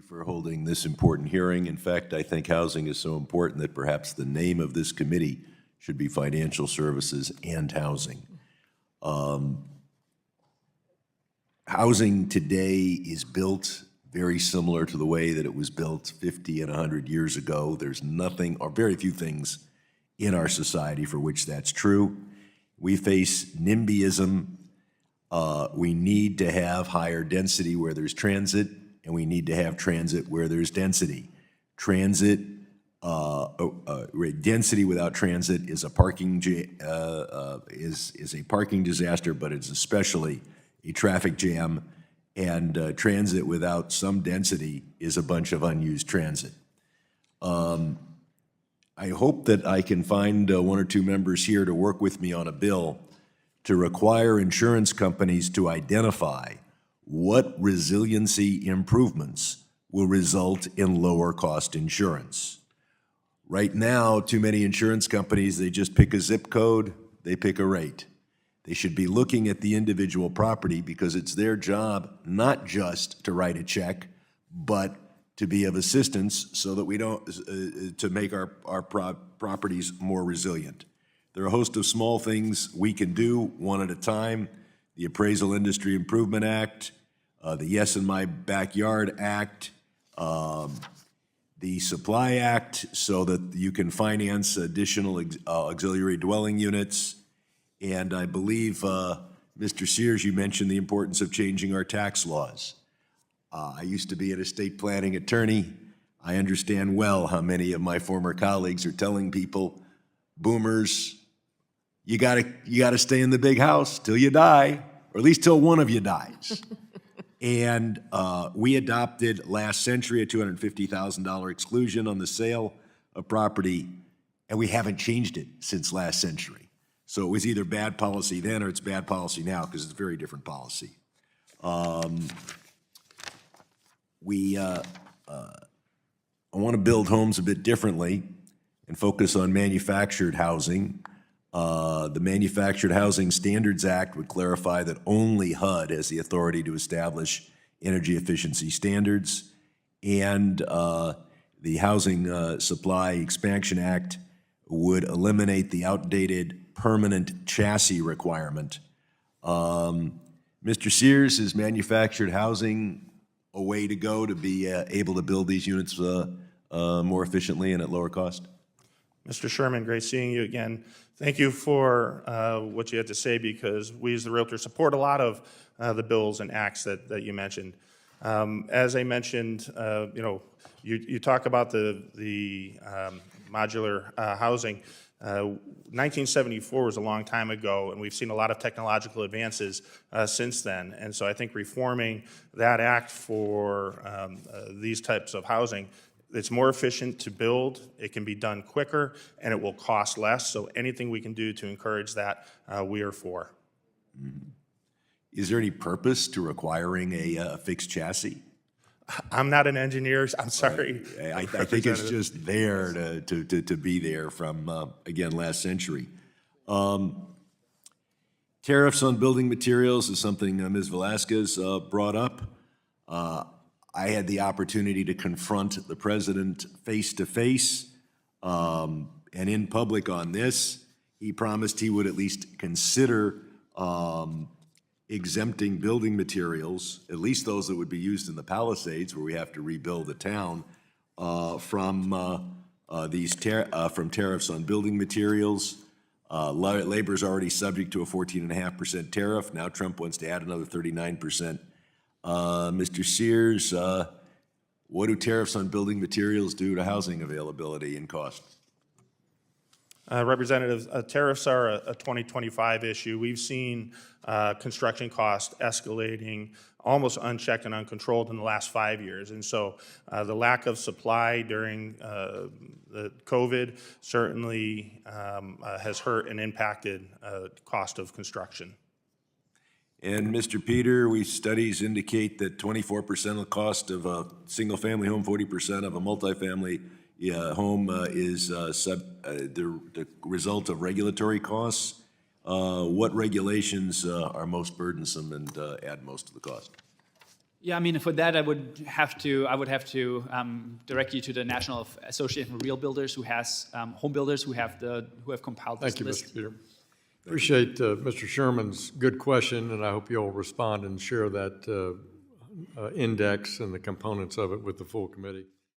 for holding this important hearing. In fact, I think housing is so important that perhaps the name of this committee should be Financial Services and Housing. Housing today is built very similar to the way that it was built 50 and 100 years ago. There's nothing or very few things in our society for which that's true. We face NIMBYism. We need to have higher density where there's transit, and we need to have transit where there's density. Density without transit is a parking is a parking disaster, but it's especially a traffic jam. And transit without some density is a bunch of unused transit. I hope that I can find one or two members here to work with me on a bill to require insurance companies to identify what resiliency improvements will result in lower cost insurance. Right now, too many insurance companies, they just pick a zip code, they pick a rate. They should be looking at the individual property because it's their job not just to write a check, but to be of assistance so that we don't, to make our properties more resilient. There are a host of small things we can do one at a time. The Appraisal Industry Improvement Act, the Yes in My Backyard Act, the Supply Act so that you can finance additional auxiliary dwelling units. And I believe, Mr. Sears, you mentioned the importance of changing our tax laws. I used to be an estate planning attorney. I understand well how many of my former colleagues are telling people, boomers, you gotta stay in the big house till you die, or at least till one of you dies. And we adopted last century a $250,000 exclusion on the sale of property, and we haven't changed it since last century. So it was either bad policy then or it's bad policy now because it's a very different policy. I want to build homes a bit differently and focus on manufactured housing. The Manufactured Housing Standards Act would clarify that only HUD has the authority to establish energy efficiency standards, and the Housing Supply Expansion Act would eliminate the outdated permanent chassis requirement. Mr. Sears, is manufactured housing a way to go to be able to build these units more efficiently and at lower cost? Mr. Sherman, great seeing you again. Thank you for what you had to say, because we as the Realtors support a lot of the bills and acts that you mentioned. As I mentioned, you talk about the modular housing. 1974 was a long time ago, and we've seen a lot of technological advances since then. And so I think reforming that act for these types of housing, it's more efficient to build, it can be done quicker, and it will cost less. So anything we can do to encourage that, we are for. Mm-hmm. Is there any purpose to requiring a fixed chassis? I'm not an engineer, I'm sorry. I think it's just there to be there from, again, last century. Tariffs on building materials is something Ms. Velasquez brought up. I had the opportunity to confront the president face-to-face and in public on this. He promised he would at least consider exempting building materials, at least those that would be used in the Palisades, where we have to rebuild the town, from tariffs on building materials. Labor is already subject to a 14.5% tariff. Now Trump wants to add another 39%. Mr. Sears, what do tariffs on building materials do to housing availability and cost? Representative, tariffs are a 2025 issue. We've seen construction costs escalating almost unchecked and uncontrolled in the last 5 years. And so the lack of supply during the COVID certainly has hurt and impacted cost of construction. And Mr. Peter, studies indicate that 24% of the cost of a single-family home, 40% of a multifamily home is the result of regulatory costs. What regulations are most burdensome and add most to the cost? Yeah, I mean, for that, I would have to direct you to the National Association of Real Builders, who has home builders who have compiled this Thank you, list. Mr. Peter. Appreciate Mr. Sherman's good question, and I hope you'll respond and share that index and the components of it with the full committee.